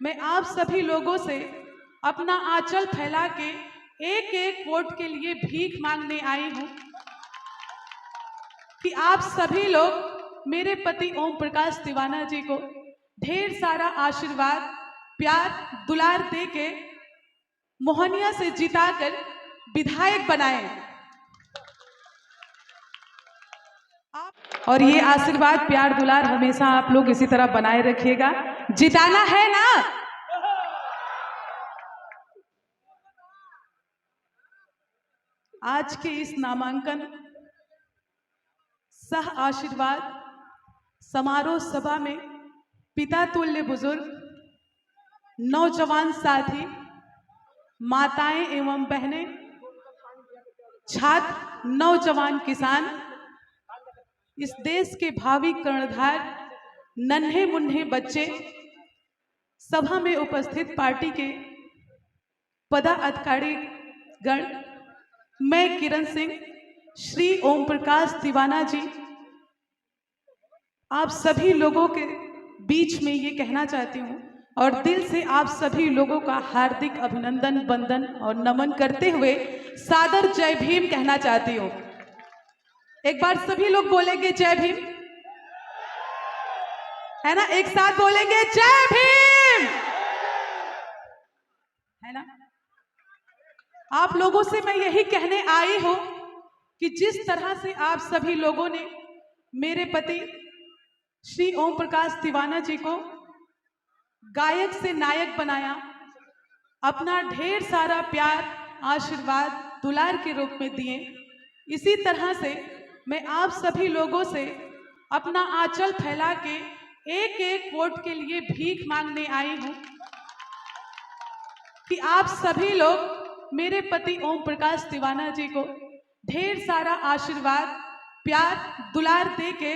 मैं आप सभी लोगों से अपना आंचल फैला के एक एक वोट के लिए भीख मांगने आई हूं कि आप सभी लोग मेरे पति ओम प्रकाश दीवाना जी को ढेर सारा आशीर्वाद, प्यार, दुलार दे के मोहनिया से जिताकर विधायक बनाएं। और ये आशीर्वाद, प्यार, दुलार हमेशा आप लोग इसी तरह बनाए रखिएगा। जिताना है ना? आज के इस नामांकन सह आशीर्वाद समारोह सभा में पिता तुल्य बुजुर्ग, नौजवान साथी, माताएं एवं बहनें, छात्र, नौजवान किसान, इस देश के भावी कर्णधार, नन्हे मुन्ने बच्चे, सभा में उपस्थित पार्टी के पदाधिकारी गण, मैं किरण सिंह, श्री ओम प्रकाश दीवाना जी, आप सभी लोगों के बीच में ये कहना चाहती हूँ और दिल से आप सभी लोगों का हार्दिक अभिनंदन, वंदन और नमन करते हुए सादर जय भीम कहना चाहती हूँ। एक बार सभी लोग बोलेंगे जय भीम, है ना? एक साथ बोलेंगे जय भीम, है ना? आप लोगों से मैं यही कहने आई हूं कि जिस तरह से आप सभी लोगों ने मेरे पति श्री ओम प्रकाश दीवाना जी को गायक से नायक बनाया, अपना ढेर सारा प्यार, आशीर्वाद, दुलार के रूप में दिए, इसी तरह से मैं आप सभी लोगों से अपना आंचल फैला के एक एक वोट के लिए भीख मांगने आई हूं कि आप सभी लोग मेरे पति ओम प्रकाश दीवाना जी को ढेर सारा आशीर्वाद, प्यार, दुलार दे के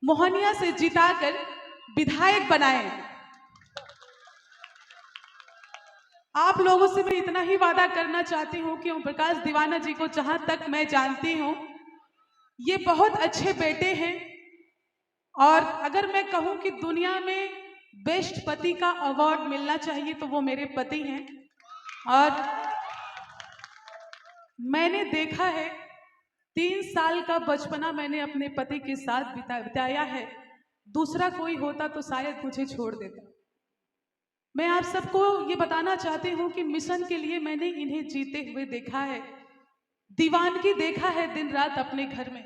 मोहनिया से जिताकर विधायक बनाएं। आप लोगों से मैं इतना ही वादा करना चाहती हूं कि ओम प्रकाश दीवाना जी को जहां तक मैं जानती हूं, ये बहुत अच्छे बेटे हैं और अगर मैं कहूं कि दुनिया में बेस्ट पति का अवार्ड मिलना चाहिए तो वो मेरे पति हैं। और मैंने देखा है 3 साल का बचपना मैंने अपने पति के साथ बिताया है। दूसरा कोई होता तो शायद मुझे छोड़ देता। मैं आप सबको ये बताना चाहती हूँ कि मिशन के लिए मैंने इन्हें जीते हुए देखा है, दीवानगी देखा है दिन रात अपने घर में।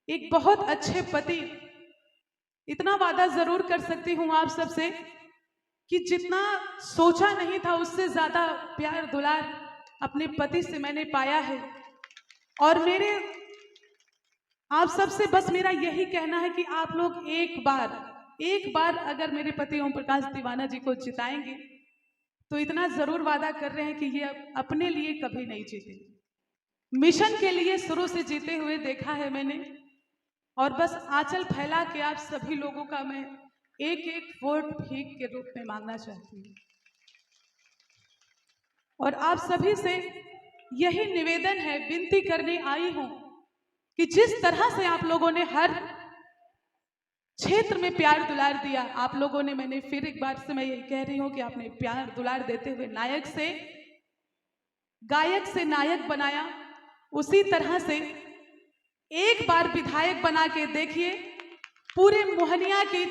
एक बहुत अच्छे पति, इतना वादा जरूर कर सकती हूँ आप सबसे कि जितना सोचा नहीं था उससे ज्यादा प्यार, दुलार अपने पति से मैंने पाया है। और मेरे आप सबसे बस मेरा यही कहना है कि आप लोग एक बार अगर मेरे पति ओम प्रकाश दीवाना जी को जिताएंगे तो इतना जरूर वादा कर रहे हैं कि ये अपने लिए कभी नहीं जीते, मिशन के लिए शुरू से जीते हुए देखा है मैंने। और बस आंचल फैला के आप सभी लोगों का मैं एक एक वोट भीख के रूप में मांगना चाहती हूँ। और आप सभी से यही निवेदन है, विनती करने आई हूं कि जिस तरह से आप लोगों ने हर क्षेत्र में प्यार दुलार दिया, आप लोगों ने, मैंने फिर एक बार से मैं यही कह रही हूं कि आपने प्यार दुलार देते हुए नायक से गायक से नायक बनाया, उसी तरह से एक बार विधायक बना के देखिए, पूरे मोहनिया की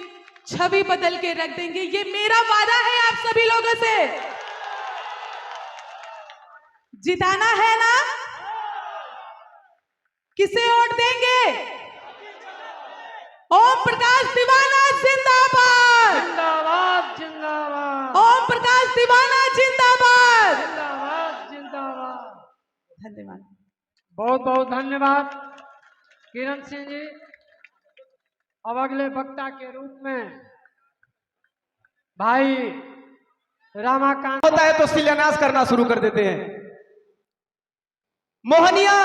छवि बदल के रख देंगे। ये मेरा वादा है आप सभी लोगों से। जिताना है ना? किसे वोट देंगे? ओम प्रकाश दीवाना जिंदाबाद, जिंदाबाद, जिंदाबाद। ओम प्रकाश दीवाना जिंदाबाद, जिंदाबाद, जिंदाबाद। धन्यवाद, बहुत बहुत धन्यवाद किरण सिंह जी। अब अगले वक्ता के रूप में भाई रामाकांत होता है तो शिलान्यास करना शुरू कर देते हैं। मोहनिया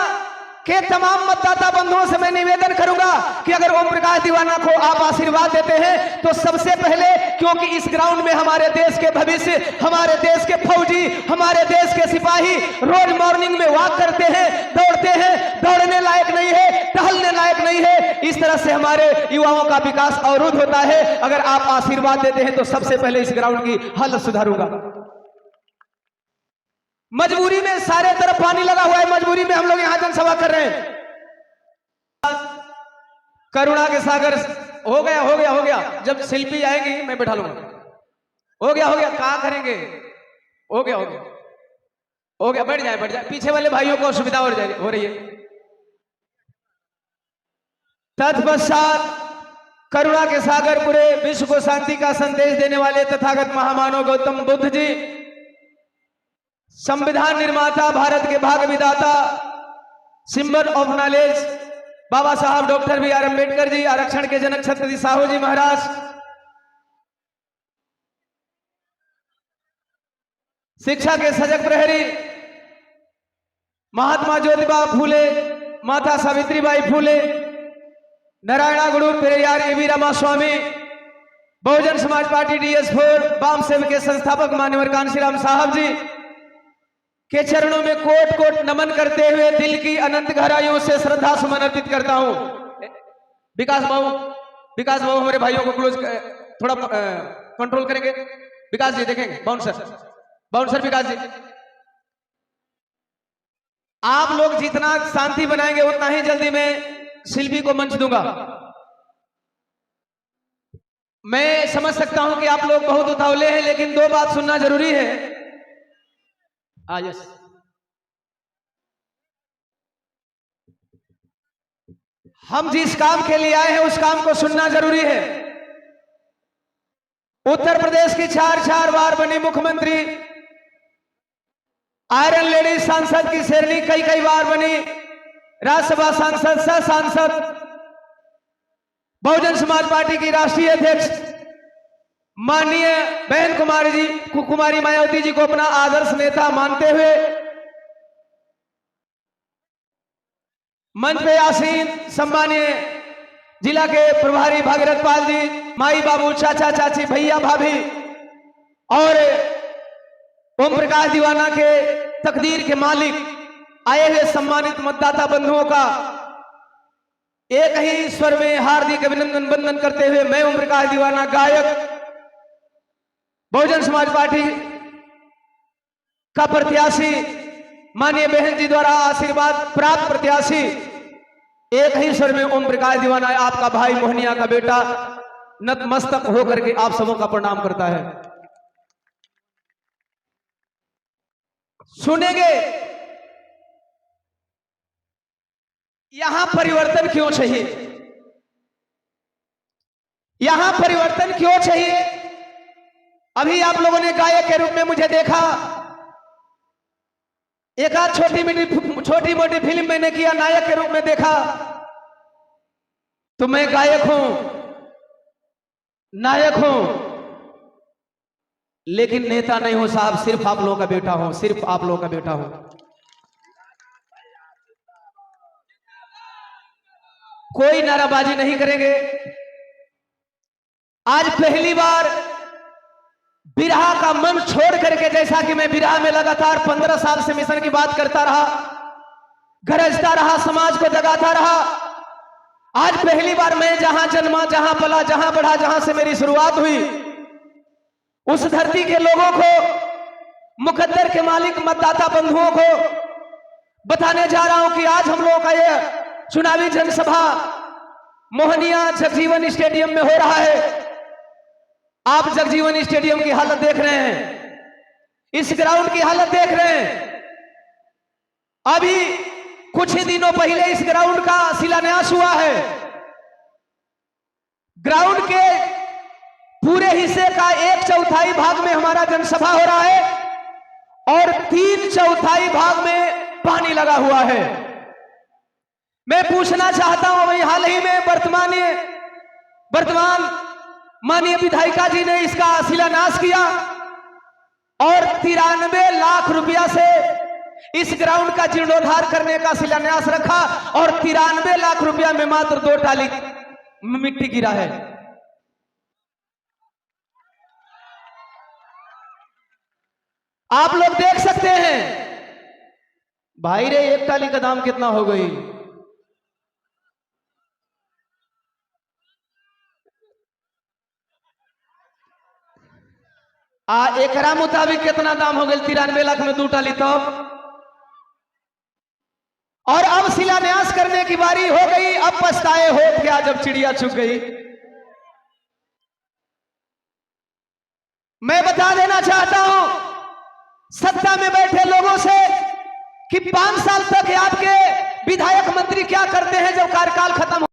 के तमाम मतदाता बंधुओं से मैं निवेदन करूंगा कि अगर ओम प्रकाश दीवाना को आप आशीर्वाद देते हैं तो सबसे पहले, क्योंकि इस ग्राउंड में हमारे देश के भविष्य, हमारे देश के फौजी, हमारे देश के सिपाही रोज मॉर्निंग में वॉक करते हैं, दौड़ते देखते हैं दौड़ने लायक नहीं है, टहलने लायक नहीं है। इस तरह से हमारे युवाओं का विकास अवरुद्ध होता है। अगर आप आशीर्वाद देते हैं तो सबसे पहले इस ग्राउंड की हालत सुधारूंगा। मजबूरी में सारे तरफ पानी लगा हुआ है, मजबूरी में हम लोग यहां जनसभा कर रहे हैं। करुणा के सागर हो गया हो गया हो गया। जब शिल्पी आएंगी मैं बैठा लूंगा। हो गया कहा करेंगे। हो गया हो गया, बैठ जाए। पीछे वाले भाइयों को असुविधा हो रही है। तत्पश्चात करुणा के सागर पूरे विश्व को शांति का संदेश देने वाले तथागत महामानव गौतम बुद्ध जी, संविधान निर्माता, भारत के भाग्य विधाता, सिंबल ऑफ नॉलेज बाबा साहब doctor B are Ambedkar ji, आरक्षण के जनक छत्रपति साहू जी महाराज, शिक्षा के सजग प्रहरी महात्मा ज्योतिबा फूले, माता सावित्रीबाई फूले, नारायणा गुरु पेरियार एवी रामास्वामी, बहुजन समाज पार्टी DS4 वाम सेव के संस्थापक मान्यवर कांशीराम साहब जी के चरणों में कोट कोट नमन करते हुए दिल की अनंत गहराइयों से श्रद्धा सुमन अर्पित करता हूं। विकास बाबू हमारे भाइयों को क्लोज थोड़ा कंट्रोल करेंगे। विकास जी देखेंगे, बाउंसर विकास जी, आप लोग जितना शांति बनाएंगे उतना ही जल्दी मैं शिल्पी को मंच दूंगा। मैं समझ सकता हूं कि आप लोग बहुत उतावले हैं, लेकिन दो बात सुनना जरूरी है। यस, हम जिस काम के लिए आए हैं उस काम को सुनना जरूरी है। उत्तर प्रदेश की 4 बार बनी मुख्यमंत्री, आयरन लेडी सांसद की शेरनी कई बार बनी, राज्यसभा सांसद, सह सांसद, बहुजन समाज पार्टी की राष्ट्रीय अध्यक्ष माननीय बहन कुमारी मायावती जी को अपना आदर्श नेता मानते हुए मंच पे आसीन सम्मानीय जिला के प्रभारी भागीरथ पाल जी, माई बाबू, चाचा चाची, भैया भाभी और ओम प्रकाश दीवाना के तकदीर के मालिक आए हुए सम्मानित मतदाता बंधुओं का एक ही स्वर में हार्दिक अभिनंदन वंदन करते हुए मैं ओम प्रकाश दीवाना, गायक, बहुजन समाज पार्टी का प्रत्याशी, माननीय बहन जी द्वारा आशीर्वाद प्राप्त प्रत्याशी, एक ही स्वर में ओम प्रकाश दीवाना, आपका भाई, मोहनिया का बेटा, नतमस्तक होकर के आप सबों का प्रणाम करता है। सुनेंगे यहां परिवर्तन क्यों चाहिए, यहां परिवर्तन क्यों चाहिए। अभी आप लोगों ने गायक के रूप में मुझे देखा, एक आध छोटी मोटी फिल्म मैंने किया, नायक के रूप में देखा, तो मैं गायक हूं, नायक हूं, लेकिन नेता नहीं हूं साहब, सिर्फ आप लोगों का बेटा हूं, सिर्फ आप लोगों का बेटा हूं। कोई नाराबाजी नहीं करेंगे। आज पहली बार बिरहा का मन छोड़ करके, जैसा कि मैं बिरहा में लगातार 15 साल से मिशन की बात करता रहा, गरजता रहा, समाज को जगाता रहा, आज पहली बार मैं जहां जन्मा, जहां पला, जहां बढ़ा, जहां से मेरी शुरुआत हुई, उस धरती के लोगों को, मुकद्दर के मालिक मतदाता बंधुओं को बताने जा रहा हूं कि आज हम लोगों का यह चुनावी जनसभा मोहनिया जगजीवन स्टेडियम में हो रहा है। आप जगजीवन स्टेडियम की हालत देख रहे हैं, इस ग्राउंड की हालत देख रहे हैं। अभी कुछ ही दिनों पहले इस ग्राउंड का शिलान्यास हुआ है। ग्राउंड के पूरे हिस्से का 1/4 भाग में हमारा जनसभा हो रहा है और 3/4 भाग में पानी लगा हुआ है। मैं पूछना चाहता हूं, वही हाल ही में वर्तमान माननीय विधायिका जी ने इसका शिलान्यास किया और 93 लाख रुपया से इस ग्राउंड का जीर्णोद्धार करने का शिलान्यास रखा और 93 लाख रुपया में मात्र 2 टाली मिट्टी गिरा है। आप लोग देख सकते हैं भाई रे, एक टाली का दाम कितना हो गई? एकरा मुताबिक कितना दाम हो गई? 93 लाख में 2 टाली। तो और अब शिलान्यास करने की बारी हो गई। अब पछताए हो क्या जब चिड़िया चुग गई। मैं बता देना चाहता हूं सत्ता में बैठे लोगों से कि 5 साल तक आपके विधायक मंत्री क्या करते हैं जब कार्यकाल खत्म